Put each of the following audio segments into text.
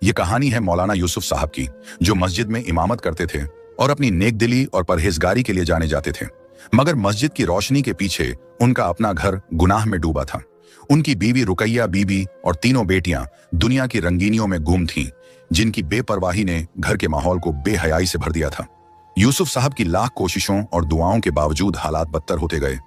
ये कहानी है मौलाना यूसुफ साहब की, जो मस्जिद में इमामत करते थे और अपनी नेकदिली और परहेजगारी के लिए जाने जाते थे। मगर मस्जिद की रोशनी के पीछे उनका अपना घर गुनाह में डूबा था। उनकी बीवी रुकैया बीबी और तीनों बेटियां दुनिया की रंगीनियों में गुम थीं, जिनकी बेपरवाही ने घर के माहौल को बेहयाई से भर दिया था। यूसुफ साहब की लाख कोशिशों और दुआओं के बावजूद हालात बदतर होते गए।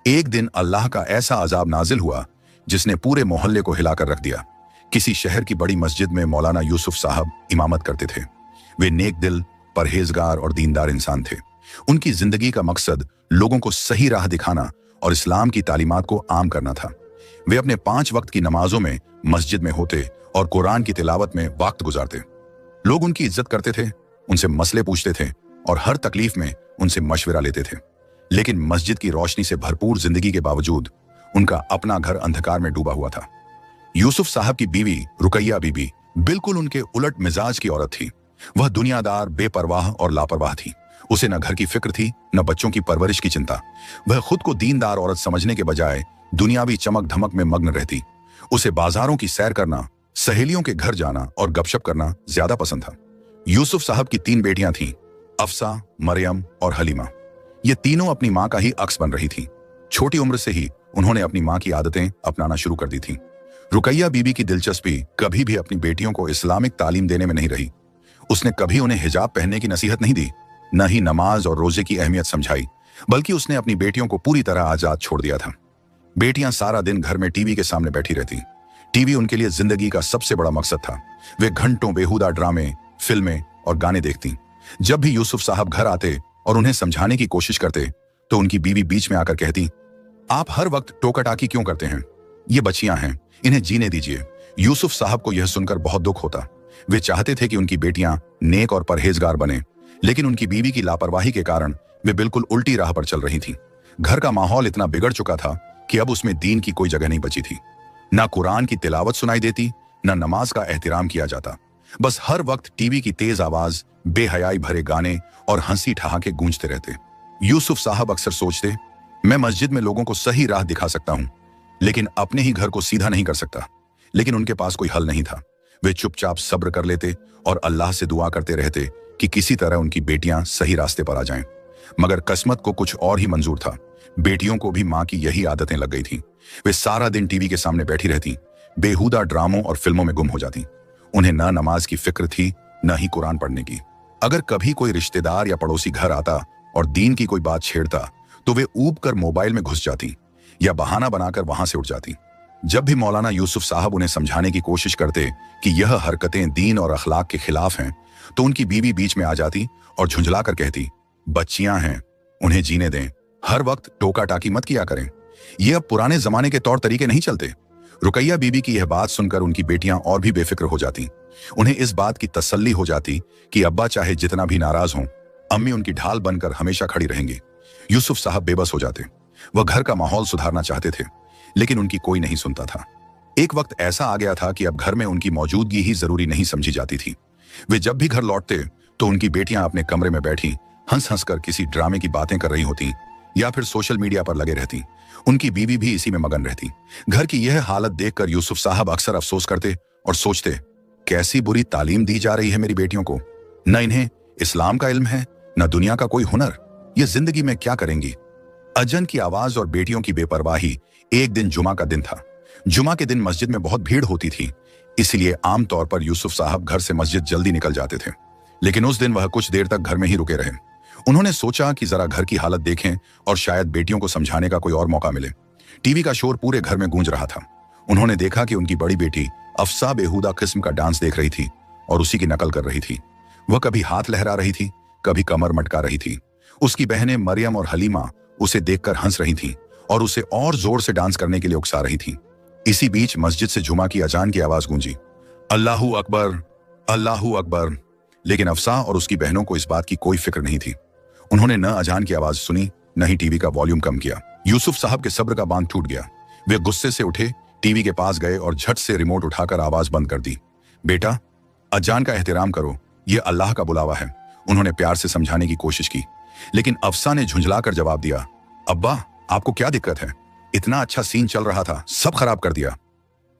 एक दिन अल्लाह का ऐसा अजाब नाजिल हुआ जिसने पूरे मोहल्ले को हिलाकर रख दिया। किसी शहर की बड़ी मस्जिद में मौलाना यूसुफ साहब इमामत करते थे। वे नेक दिल, परहेजगार और दीनदार इंसान थे। उनकी जिंदगी का मकसद लोगों को सही राह दिखाना और इस्लाम की तालीमात को आम करना था। वे अपने 5 वक्त की नमाजों में मस्जिद में होते और कुरान की तिलावत में वक्त गुजारते। लोग उनकी इज्जत करते थे, उनसे मसले पूछते थे और हर तकलीफ में उनसे मशवरा लेते थे। लेकिन मस्जिद की रोशनी से भरपूर जिंदगी के बावजूद उनका अपना घर अंधकार में डूबा हुआ था। यूसुफ साहब की बीवी रुकैया बीबी बिल्कुल उनके उलट मिजाज की औरत थी। वह दुनियादार, बेपरवाह और लापरवाह थी। उसे न घर की फिक्र थी, न बच्चों की परवरिश की चिंता। वह खुद को दीनदार औरत समझने के बजाय दुनियावी चमक धमक में मग्न रहती। उसे बाजारों की सैर करना, सहेलियों के घर जाना और गपशप करना ज्यादा पसंद था। यूसुफ साहब की 3 बेटियां थीं, अफसा, मरियम और हलीमा। ये तीनों अपनी मां का ही अक्स बन रही थीं। छोटी उम्र से ही उन्होंने अपनी मां की आदतें अपनाना शुरू कर दी थीं। रुकैया बीबी की दिलचस्पी कभी भी अपनी बेटियों को इस्लामिक तालीम देने में नहीं रही। उसने कभी उन्हें हिजाब पहनने की नसीहत नहीं दी, न ही नमाज और रोजे की अहमियत समझाई, बल्कि उसने अपनी बेटियों को पूरी तरह आजाद छोड़ दिया था। बेटियां सारा दिन घर में टीवी के सामने बैठी रहती। टीवी उनके लिए जिंदगी का सबसे बड़ा मकसद था। वे घंटों बेहुदा ड्रामे, फिल्में और गाने देखती। जब भी यूसुफ साहब घर आते और उन्हें समझाने की कोशिश करते तो उनकी बीवी बीच में आकर कहती, आप हर वक्त टोका टाकी क्यों करते हैं? ये बच्चियां हैं, इन्हें जीने दीजिए। यूसुफ साहब को यह सुनकर बहुत दुख होता। वे चाहते थे कि उनकी बेटियां नेक और परहेजगार बने, लेकिन उनकी बीवी की लापरवाही के कारण वे बिल्कुल उल्टी राह पर चल रही थीं। घर का माहौल इतना बिगड़ चुका था कि अब उसमें दीन की कोई जगह नहीं बची थी। ना कुरान की तिलावत सुनाई देती, ना नमाज का एहतराम किया जाता। बस हर वक्त टीवी की तेज आवाज, बेहयाई भरे गाने और हंसी ठहाके गूंजते रहते। यूसुफ साहब अक्सर सोचते, मैं मस्जिद में लोगों को सही राह दिखा सकता हूं, लेकिन अपने ही घर को सीधा नहीं कर सकता। लेकिन उनके पास कोई हल नहीं था। वे चुपचाप सब्र कर लेते और अल्लाह से दुआ करते रहते कि किसी तरह उनकी बेटियां सही रास्ते पर आ जाएं। मगर किस्मत को कुछ और ही मंजूर था। बेटियों को भी मां की यही आदतें लग गई थीं। वे सारा दिन टीवी के सामने बैठी रहती, बेहुदा ड्रामों और फिल्मों में गुम हो जाती। उन्हें न नमाज की फिक्र थी, न ही कुरान पढ़ने की। अगर कभी कोई रिश्तेदार या पड़ोसी घर आता और दीन की कोई बात छेड़ता तो वे ऊब कर मोबाइल में घुस जाती या बहाना बनाकर वहां से उठ जाती। जब भी मौलाना यूसुफ साहब उन्हें समझाने की कोशिश करते कि यह हरकतें दीन और अखलाक के खिलाफ हैं, तो उनकी बीवी बीच में आ जाती और झुंझलाकर कहती, बच्चियां हैं, उन्हें जीने दें, हर वक्त टोका टाकी मत किया करें। ये अब पुराने जमाने के तौर तरीके नहीं चलते। रुकैया बीबी की यह बात सुनकर उनकी बेटियां और भी बेफिक्र हो जाती। उन्हें इस बात की तसल्ली हो जाती कि अब्बा चाहे जितना भी नाराज हों, अम्मी उनकी ढाल बनकर हमेशा खड़ी रहेंगी। यूसुफ साहब बेबस हो जाते। वह घर का माहौल सुधारना चाहते थे, लेकिन उनकी कोई नहीं सुनता था। एक वक्त ऐसा आ गया था कि अब घर में उनकी मौजूदगी ही जरूरी नहीं समझी जाती थी। वे जब भी घर लौटते तो उनकी बेटियां अपने कमरे में बैठी हंस हंस कर किसी ड्रामे की बातें कर रही होती या फिर सोशल मीडिया पर लगे रहती। उनकी बीवी भी इसी में मगन रहती। घर की यह हालत देखकर यूसुफ साहब अक्सर अफसोस करते और सोचते, कैसी बुरी तालीम दी जा रही है मेरी बेटियों को। न इन्हें इस्लाम का इल्म है, न दुनिया का कोई हुनर। ये जिंदगी में क्या करेंगी? अजन की आवाज और बेटियों की बेपरवाही। एक दिन जुमा का दिन था। जुमा के दिन मस्जिद में बहुत भीड़ होती थी, इसलिए आमतौर पर यूसुफ साहब घर से मस्जिद जल्दी निकल जाते थे। लेकिन उस दिन वह कुछ देर तक घर में ही रुके रहे। उन्होंने सोचा कि जरा घर की हालत देखें और शायद बेटियों को समझाने का कोई और मौका मिले। टीवी का शोर पूरे घर में गूंज रहा था। उन्होंने देखा कि उनकी बड़ी बेटी अफसा बेहुदा किस्म का डांस देख रही थी और उसी की नकल कर रही थी। वह कभी हाथ लहरा रही थी, कभी कमर मटका रही थी। उसकी बहनें मरियम और हलीमा उसे देखकर हंस रही थीं और उसे और जोर से डांस करने के लिए उकसा रही थीं। इसी बीच मस्जिद से जुमा की अजान की आवाज गूंजी, अल्लाहू अकबर, अल्लाहू अकबर। लेकिन अफसा और उसकी बहनों को इस बात की कोई फिक्र नहीं थी। उन्होंने न अजान की आवाज सुनी, न ही टीवी का वॉल्यूम कम किया। यूसुफ साहब के सब्र का बांध टूट गया। वे गुस्से से उठे, टीवी के पास गए और झट से रिमोट उठाकर आवाज बंद कर दी। बेटा, अजान का एहतराम करो, यह अल्लाह का बुलावा है। उन्होंने प्यार से समझाने की कोशिश की, लेकिन अफसा ने झुंझलाकर जवाब दिया, अब्बा आपको क्या दिक्कत है? इतना अच्छा सीन चल रहा था, सब खराब कर दिया।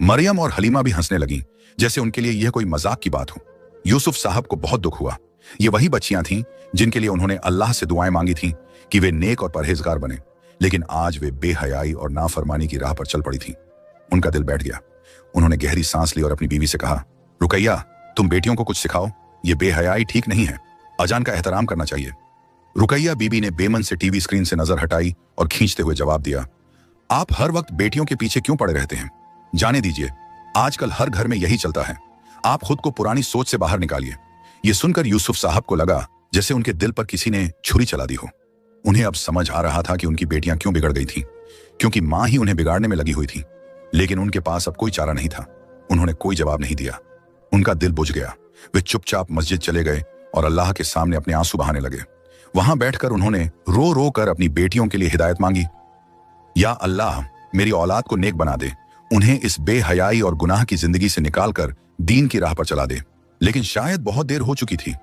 मरियम और हलीमा भी हंसने लगी, जैसे उनके लिए यह कोई मजाक की बात हो। यूसुफ साहब को बहुत दुख हुआ। ये वही बच्चियां थीं जिनके लिए उन्होंने अल्लाह से दुआएं मांगी थीं कि वे नेक और परहेजगार बने, लेकिन आज वे बेहयाई और नाफरमानी की राह पर चल पड़ी थीं। उनका दिल बैठ गया। उन्होंने गहरी सांस ली और अपनी बीवी से कहा, रुकैया, तुम बेटियों को कुछ सिखाओ, ये बेहयाई ठीक नहीं है, अजान का एहतराम करना चाहिए। रुकैया बीबी ने बेमन से टीवी स्क्रीन से नजर हटाई और खींचते हुए जवाब दिया, आप हर वक्त बेटियों के पीछे क्यों पड़े रहते हैं? जाने दीजिए, आजकल हर घर में यही चलता है। आप खुद को पुरानी सोच से बाहर निकालिए। यह सुनकर यूसुफ साहब को लगा जैसे उनके दिल पर किसी ने छुरी चला दी हो। उन्हें अब समझ आ रहा था कि उनकी बेटियां क्यों बिगड़ गई थीं, क्योंकि मां ही उन्हें बिगाड़ने में लगी हुई थी। लेकिन उनके पास अब कोई चारा नहीं था। उन्होंने कोई जवाब नहीं दिया। उनका दिल बुझ गया। वे चुपचाप मस्जिद चले गए और अल्लाह के सामने अपने आंसू बहाने लगे। वहां बैठकर उन्होंने रो रो कर अपनी बेटियों के लिए हिदायत मांगी। या अल्लाह, मेरी औलाद को नेक बना दे, उन्हें इस बेहयाई और गुनाह की जिंदगी से निकालकर दीन की राह पर चला दे। लेकिन शायद बहुत देर हो चुकी थी।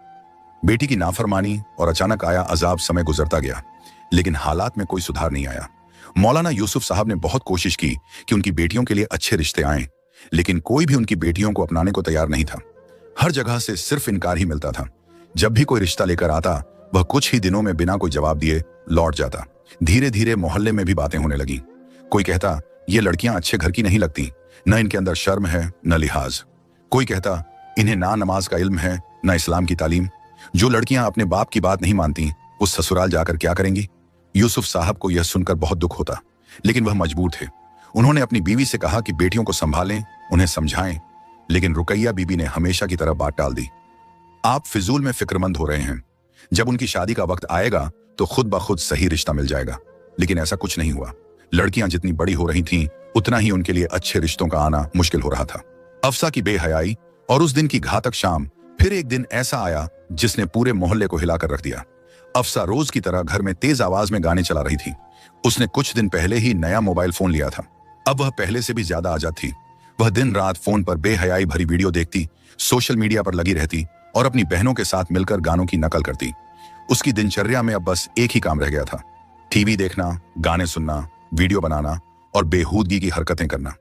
बेटी की नाफरमानी और अचानक आया अजाब समय गुजरता गया, लेकिन हालात में कोई सुधार नहीं आया। मौलाना यूसुफ साहब ने बहुत कोशिश की कि उनकी बेटियों के लिए अच्छे रिश्ते आएं, लेकिन कोई भी उनकी बेटियों को अपनाने को तैयार नहीं था। हर जगह से सिर्फ इनकार ही मिलता था। जब भी कोई रिश्ता लेकर आता, वह कुछ ही दिनों में बिना कोई जवाब दिए लौट जाता। धीरे धीरे मोहल्ले में भी बातें होने लगी। कोई कहता, ये लड़कियां अच्छे घर की नहीं लगती, न इनके अंदर शर्म है न लिहाज। कोई कहता, इन्हें ना नमाज का इल्म है न इस्लाम की तालीम। जो लड़कियां अपने बाप की बात नहीं मानती, उस ससुराल जाकर क्या करेंगी? यूसुफ साहब को यह सुनकर बहुत दुख होता, लेकिन वह मजबूर थे। उन्होंने अपनी बीवी से कहा कि बेटियों को संभालें, उन्हें समझाएं, लेकिन रुकैया बीबी ने हमेशा की तरह बात टाल दी। आप फिजूल में फिक्रमंद हो रहे हैं। जब उनकी शादी का वक्त आएगा तो खुद ब खुद सही रिश्ता मिल जाएगा। लेकिन ऐसा कुछ नहीं हुआ। लड़कियां जितनी बड़ी हो रही थीं, उतना ही उनके लिए अच्छे रिश्तों का आना मुश्किल हो रहा था। अफसा की बेहयाई और उस दिन की घातक शाम, फिर एक दिन ऐसा आया जिसने पूरे मोहल्ले को हिलाकर रख दिया। अफसा रोज की तरह घर में तेज आवाज में गाने चला रही थी। उसने कुछ दिन पहले ही नया मोबाइल फोन लिया था। अब वह पहले से भी ज्यादा आजाद थी। वह दिन रात फोन पर बेहयाई भरी वीडियो देखती, सोशल मीडिया पर लगी रहती और अपनी बहनों के साथ मिलकर गानों की नकल करती। उसकी दिनचर्या में अब बस एक ही काम रह गया था, टीवी देखना, गाने सुनना, वीडियो बनाना और बेहूदगी की हरकतें करना।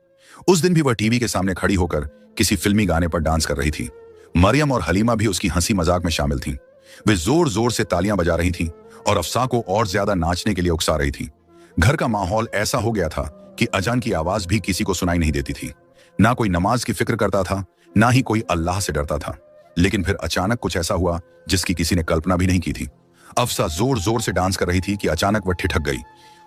उस दिन भी वह टीवी के सामने खड़ी होकर किसी फिल्मी गाने पर डांस कर रही थी। मरियम और हलीमा भी उसकी हंसी मजाक में शामिल थीं। वे जोर जोर से तालियां बजा रही थीं और अफसा को और ज्यादा नाचने के लिए उकसा रही थीं। घर का माहौल ऐसा हो गया था कि अजान की आवाज भी किसी को सुनाई नहीं देती थी। ना कोई नमाज की फिक्र करता था, ना ही कोई अल्लाह से डरता था। लेकिन फिर अचानक कुछ ऐसा हुआ जिसकी किसी ने कल्पना भी नहीं की थी। अफसा जोर जोर से डांस कर रही थी कि अचानक वह ठिठक गई।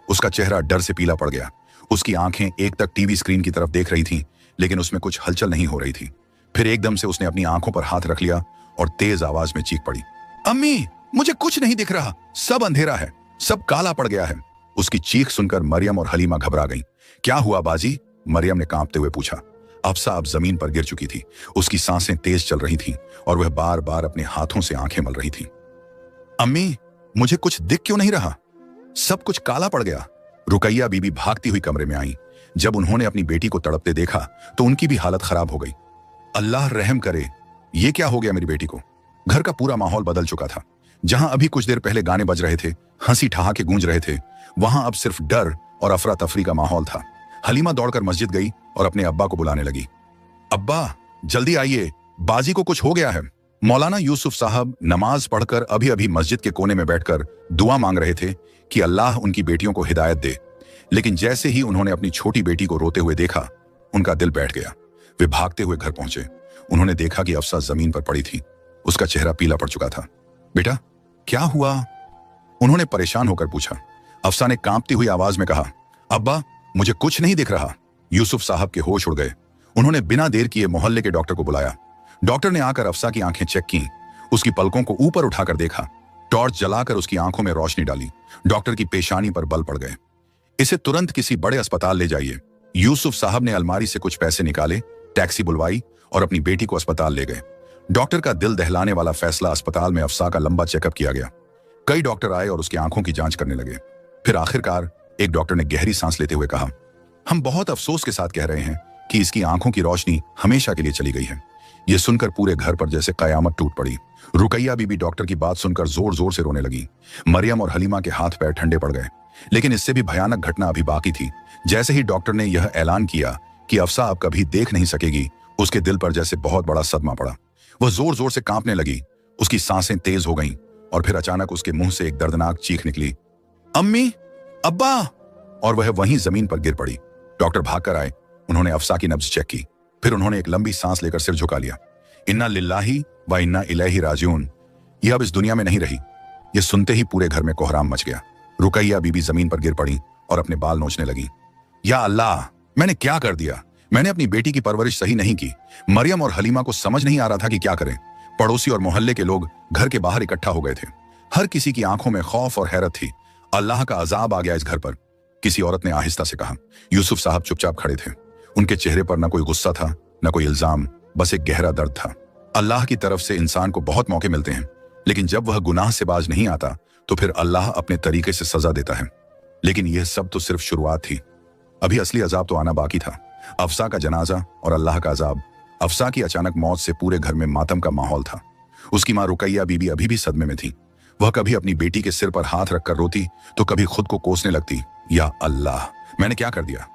उसका चेहरा डर से पीला पड़ गया। उसकी आंखें एक तक टीवी स्क्रीन की तरफ देख रही थीं, लेकिन उसमें कुछ हलचल नहीं हो रही थी। फिर एकदम से उसने अपनी आंखों पर हाथ रख लिया और तेज आवाज में चीख पड़ी, अम्मी, मुझे कुछ नहीं दिख रहा, सब अंधेरा है, सब काला पड़ गया है। उसकी चीख सुनकर मरियम और हलीमा घबरा गईं। क्या हुआ बाजी? मरियम ने कांपते हुए पूछा। अफसा अब जमीन पर गिर चुकी थी। उसकी सांसें तेज चल रही थीं और वह बार बार अपने हाथों से आंखें मल रही थी। अम्मी, मुझे कुछ दिख क्यों नहीं रहा? सब कुछ काला पड़ गया। रुकैया बीबी भागती हुई कमरे में आई। जब उन्होंने अपनी बेटी को तड़पते देखा तो उनकी भी हालत खराब हो गई। अल्लाह रहम करे, ये क्या हो गया मेरी बेटी को? घर का पूरा माहौल बदल चुका था। जहां अभी कुछ देर पहले गाने बज रहे थे, हंसी ठहाके गूंज रहे थे, वहां अब सिर्फ डर और अफरा तफरी का माहौल था। हलीमा दौड़कर मस्जिद गई और अपने अब्बा को बुलाने लगी। अब्बा, जल्दी आइए, बाजी को कुछ हो गया है। मौलाना यूसुफ साहब नमाज पढ़कर अभी अभी मस्जिद के कोने में बैठकर दुआ मांग रहे थे कि अल्लाह उनकी बेटियों को हिदायत दे। लेकिन जैसे ही उन्होंने अपनी छोटी बेटी को रोते हुए देखा, उनका दिल बैठ गया। वे भागते हुए घर पहुंचे। उन्होंने देखा कि अफसा जमीन पर पड़ी थी। उसका चेहरा पीला पड़ चुका था। बेटा, क्या हुआ? उन्होंने परेशान होकर पूछा। अफसा ने कांपती हुई आवाज में कहा, अब्बा, मुझे कुछ नहीं दिख रहा। यूसुफ साहब के होश उड़ गए। उन्होंने बिना देर किए मोहल्ले के डॉक्टर को बुलाया। डॉक्टर ने आकर अफसा की आंखें चेक की, उसकी पलकों को ऊपर उठाकर देखा, टॉर्च जलाकर उसकी आंखों में रोशनी डाली। डॉक्टर की पेशानी पर बल पड़ गए। इसे तुरंत किसी बड़े अस्पताल ले जाइए। यूसुफ साहब ने अलमारी से कुछ पैसे निकाले, टैक्सी बुलवाई और अपनी बेटी को अस्पताल ले गए। डॉक्टर का दिल दहलाने वाला फैसला, अस्पताल में अफसा का लंबा चेकअप किया गया। कई डॉक्टर आए और उसकी आंखों की जांच करने लगे। फिर आखिरकार एक डॉक्टर ने गहरी सांस लेते हुए कहा, हम बहुत अफसोस के साथ कह रहे हैं कि इसकी आंखों की रोशनी हमेशा के लिए चली गई है। यह सुनकर पूरे घर पर जैसे कयामत टूट पड़ी। रुकैया बीबी डॉक्टर की बात सुनकर जोर जोर से रोने लगी। मरियम और हलीमा के हाथ पैर ठंडे पड़ गए। लेकिन इससे भी भयानक घटना अभी बाकी थी। जैसे ही डॉक्टर ने यह ऐलान किया कि अफसा अब कभी देख नहीं सकेगी, उसके दिल पर जैसे बहुत बड़ा सदमा पड़ा। वह जोर जोर से कांपने लगी, उसकी सांसें तेज हो गईं और फिर अचानक उसके मुंह से एक दर्दनाक चीख निकली, अम्मी, अब्बा! और वह वहीं जमीन पर गिर पड़ी। डॉक्टर भागकर आए, उन्होंने अफसा की नब्ज चेक की, फिर उन्होंने एक लंबी सांस लेकर सिर झुका लिया। इन्ना लिल्लाही व इन्ना इलैहि राजिऊन, यह अब इस दुनिया में नहीं रही। यह सुनते ही पूरे घर में कोहराम मच गया। रुकैया बीबी जमीन पर गिर पड़ी और अपने बाल नोचने लगी। या अल्लाह, मैंने क्या कर दिया? मैंने अपनी बेटी की परवरिश सही नहीं की। मरियम और हलीमा को समझ नहीं आ रहा था कि क्या करें। पड़ोसी और मोहल्ले के लोग घर के बाहर इकट्ठा हो गए थे। हर किसी की आंखों में खौफ और हैरत थी। अल्लाह का अजाब आ गया इस घर पर, किसी औरत ने आहिस्ता से कहा। यूसुफ साहब चुपचाप खड़े थे। उनके चेहरे पर न कोई गुस्सा था, न कोई इल्जाम, बस एक गहरा दर्द था। अल्लाह की तरफ से इंसान को बहुत मौके मिलते हैं, लेकिन जब वह गुनाह से बाज नहीं आता तो फिर अल्लाह अपने तरीके से सजा देता है। लेकिन यह सब तो सिर्फ शुरुआत थी, अभी असली अजाब तो आना बाकी था। अफसा का जनाजा और अल्लाह का अजाब। अफसा की अचानक मौत से पूरे घर में मातम का माहौल था। उसकी मां रुकैया बीबी अभी भी सदमे में थी। वह कभी अपनी बेटी के सिर पर हाथ रखकर रोती तो कभी खुद को कोसने लगती। या अल्लाह, मैंने क्या कर दिया?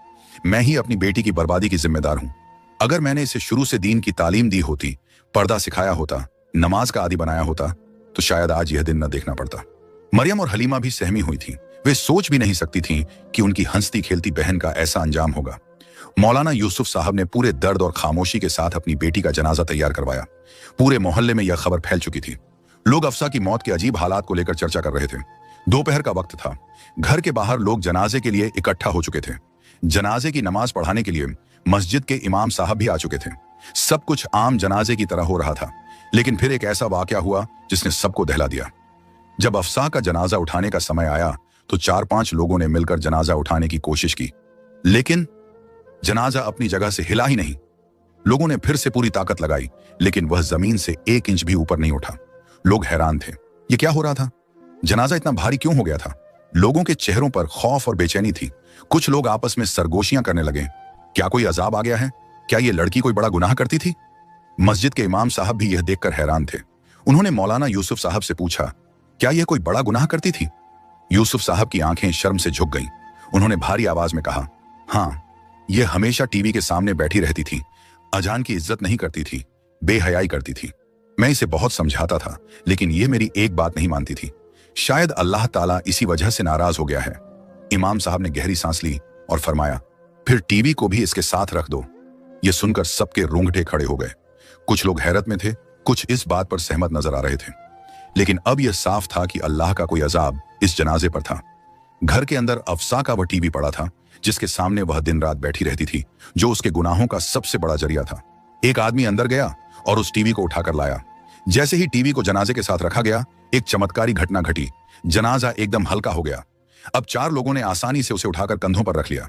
मैं ही अपनी बेटी की बर्बादी की जिम्मेदार हूं। अगर मैंने इसे शुरू से दीन की तालीम दी होती, पर्दा सिखाया होता, नमाज का आदी बनाया होता, तो शायद आज यह दिन न देखना पड़ता। मरियम और हलीमा भी सहमी हुई थीं। वे सोच भी नहीं सकती थीं कि उनकी हंसती खेलती बहन का ऐसा अंजाम होगा। मौलाना यूसुफ साहब ने पूरे दर्द और खामोशी के साथ अपनी बेटी का जनाजा तैयार करवाया। पूरे मोहल्ले में यह खबर फैल चुकी थी। लोग अफसा की मौत के अजीब हालात को लेकर चर्चा कर रहे थे। दोपहर का वक्त था। घर के बाहर लोग जनाजे के लिए इकट्ठा हो चुके थे। जनाजे की नमाज पढ़ाने के लिए मस्जिद के इमाम साहब भी आ चुके थे। सब कुछ आम जनाजे की तरह हो रहा था, लेकिन फिर एक ऐसा वाकया हुआ जिसने सबको दहला दिया। जब अफसा का जनाजा उठाने का समय आया तो 4-5 लोगों ने मिलकर जनाजा उठाने की कोशिश की, लेकिन जनाजा अपनी जगह से हिला ही नहीं। लोगों ने फिर से पूरी ताकत लगाई, लेकिन वह जमीन से 1 इंच भी ऊपर नहीं उठा। लोग हैरान थे, यह क्या हो रहा था? जनाजा इतना भारी क्यों हो गया था? लोगों के चेहरों पर खौफ और बेचैनी थी। कुछ लोग आपस में सरगोशियां करने लगे। क्या कोई अजाब आ गया है? क्या यह लड़की कोई बड़ा गुनाह करती थी? मस्जिद के इमाम साहब भी यह देखकर हैरान थे। उन्होंने मौलाना यूसुफ साहब से पूछा, क्या यह कोई बड़ा गुनाह करती थी? यूसुफ साहब की आंखें शर्म से झुक गईं। उन्होंने भारी आवाज में कहा, हाँ, यह हमेशा टीवी के सामने बैठी रहती थी, अजान की इज्जत नहीं करती थी, बेहयाई करती थी। मैं इसे बहुत समझाता था, लेकिन यह मेरी एक बात नहीं मानती थी। शायद अल्लाह ताला इसी वजह से नाराज हो गया है। इमाम साहब ने गहरी सांस ली और फरमाया, फिर टीवी को भी इसके साथ रख दो। यह सुनकर सबके रोंगटे खड़े हो गए। कुछ लोग हैरत में थे, कुछ इस बात पर सहमत नजर आ रहे थे। लेकिन अब यह साफ था कि अल्लाह का कोई अजाब इस जनाजे पर था। घर के अंदर अफसा का वह टीवी पड़ा था, जिसके सामने वह दिन रात बैठी रहती थी, जो उसके गुनाहों का सबसे बड़ा जरिया था। एक आदमी अंदर गया और उस टीवी को उठाकर लाया। जैसे ही टीवी को जनाजे के साथ रखा गया, एक चमत्कारी घटना घटी। जनाजा एकदम हल्का हो गया। अब 4 लोगों ने आसानी से उसे उठाकर कंधों पर रख लिया।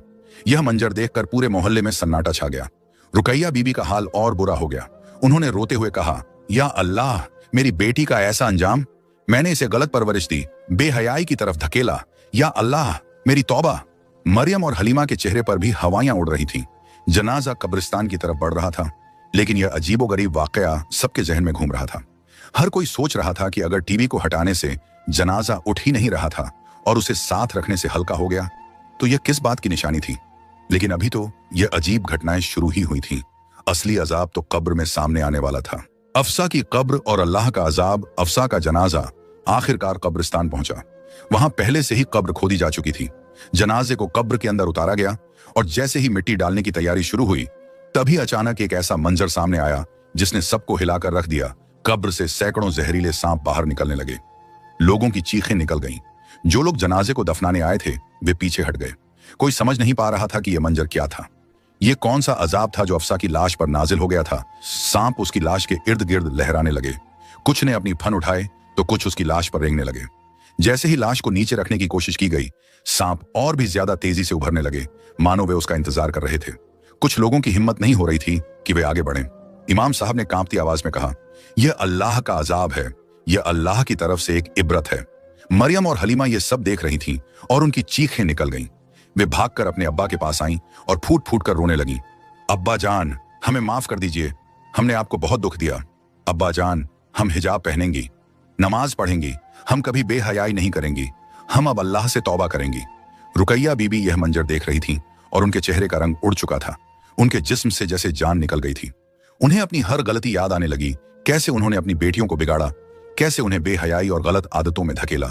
यह मंजर देखकर पूरे मोहल्ले में सन्नाटा छा गया। रुकैया बीबी का हाल और बुरा हो गया। उन्होंने रोते हुए कहा, या अल्लाह, मेरी बेटी का ऐसा अंजाम! मैंने इसे गलत परवरिश दी, बेहयाई की तरफ धकेला। या अल्लाह, मेरी तौबा! मरियम और हलीमा के चेहरे पर भी हवाइयां उड़ रही थीं। जनाजा कब्रिस्तान की तरफ बढ़ रहा था, लेकिन यह अजीबोगरीब वाकया सबके जहन में घूम रहा था। हर कोई सोच रहा था कि अगर टीवी को हटाने से जनाजा उठ ही नहीं रहा था और उसे साथ रखने से हल्का हो गया, तो यह किस बात की निशानी थी? लेकिन अभी तो यह अजीब घटनाएं शुरू ही हुई थीं। असली अजाब तो कब्र में सामने आने वाला था। अफसा की कब्र और अल्लाह का अजाब। अफसा का जनाजा आखिरकार कब्रिस्तान पहुंचा। वहां पहले से ही कब्र खोदी जा चुकी थी। जनाजे को कब्र के अंदर उतारा गया और जैसे ही मिट्टी डालने की तैयारी शुरू हुई, तभी अचानक एक ऐसा मंजर सामने आया जिसने सबको हिलाकर रख दिया। कब्र से सैकड़ों जहरीले सांप बाहर निकलने लगे। लोगों की चीखें निकल गईं। जो लोग जनाजे को दफनाने आए थे, वे पीछे हट गए। कोई समझ नहीं पा रहा था कि यह मंजर क्या था। यह कौन सा अजाब था जो अफसा की लाश पर नाजिल हो गया था। सांप उसकी लाश के इर्द गिर्द लहराने लगे। कुछ ने अपनी फन उठाए तो कुछ उसकी लाश पर रेंगने लगे। जैसे ही लाश को नीचे रखने की कोशिश की गई, सांप और भी ज्यादा तेजी से उभरने लगे, मानो वे उसका इंतजार कर रहे थे। कुछ लोगों की हिम्मत नहीं हो रही थी कि वे आगे बढ़ें। इमाम साहब ने कांपती आवाज में कहा, यह अल्लाह का अजाब है, यह अल्लाह की तरफ से एक इबरत है। मरियम और हलीमा ये सब देख रही थीं और उनकी चीखें निकल गईं। वे भागकर अपने अब्बा के पास आईं और फूट फूट कर रोने लगीं। अब्बा जान, हमें माफ कर दीजिए, हमने आपको बहुत दुख दिया। अब्बा जान, हम हिजाब पहनेंगी, नमाज पढ़ेंगी, हम कभी बेहयाई नहीं करेंगी, हम अब अल्लाह से तौबा करेंगी। रुकैया बीबी यह मंजर देख रही थीं और उनके चेहरे का रंग उड़ चुका था। उनके जिस्म से जैसे जान निकल गई थी। उन्हें अपनी हर गलती याद आने लगी, कैसे उन्होंने अपनी बेटियों को बिगाड़ा, कैसे उन्हें बेहयाई और गलत आदतों में धकेला,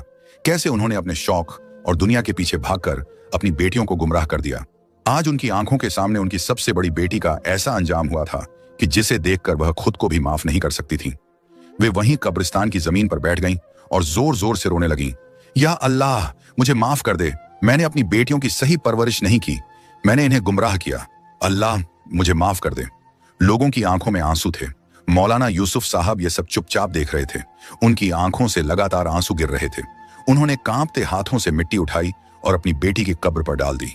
कैसे उन्होंने अपने शौक और दुनिया के पीछे भागकर अपनी बेटियों को गुमराह कर दिया। आज उनकी आंखों के सामने उनकी सबसे बड़ी बेटी का ऐसा अंजाम हुआ था कि जिसे देखकर वह खुद को भी माफ नहीं कर सकती थी। वे वहीं कब्रिस्तान की जमीन पर बैठ गईं और जोर जोर से रोने लगीं। या अल्लाह, मुझे माफ कर दे, मैंने अपनी बेटियों की सही परवरिश नहीं की, मैंने इन्हें गुमराह किया, अल्लाह मुझे माफ कर दे। लोगों की आंखों में आंसू थे। मौलाना यूसुफ साहब ये सब चुपचाप देख रहे थे। उनकी आंखों से लगातार आंसू गिर रहे थे। उन्होंने कांपते हाथों से मिट्टी उठाई और अपनी बेटी की कब्र पर डाल दी।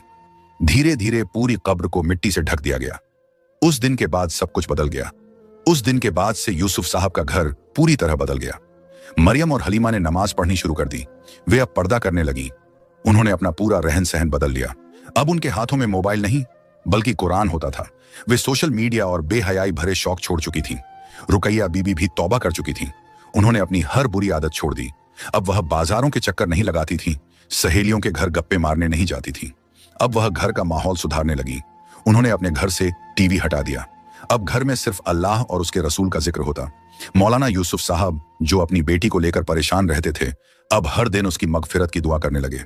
धीरे धीरे पूरी कब्र को मिट्टी से ढक दिया गया। उस दिन के बाद सब कुछ बदल गया। उस दिन के बाद से यूसुफ साहब का घर पूरी तरह बदल गया। मरियम और हलीमा ने नमाज पढ़नी शुरू कर दी। वे अब पर्दा करने लगी। उन्होंने अपना पूरा रहन सहन बदल लिया। अब उनके हाथों में मोबाइल नहीं बल्कि कुरान होता था। वे सोशल मीडिया और बेहयाई भरे शौक छोड़ चुकी थी। रुकैया बीबी भी तौबा कर चुकी थी। उन्होंने अपनी हर बुरी आदत छोड़ दी। अब वह बाजारों के चक्कर नहीं लगाती थी, सहेलियों के घर गप्पे मारने नहीं जाती थी। अब वह घर का माहौल सुधारने लगी। उन्होंने अपने घर से टीवी हटा दिया। अब घर में सिर्फ अल्लाह और उसके रसूल का जिक्र होता। मौलाना यूसुफ साहब, जो अपनी बेटी को लेकर परेशान रहते थे, अब हर दिन उसकी मगफिरत की दुआ करने लगे।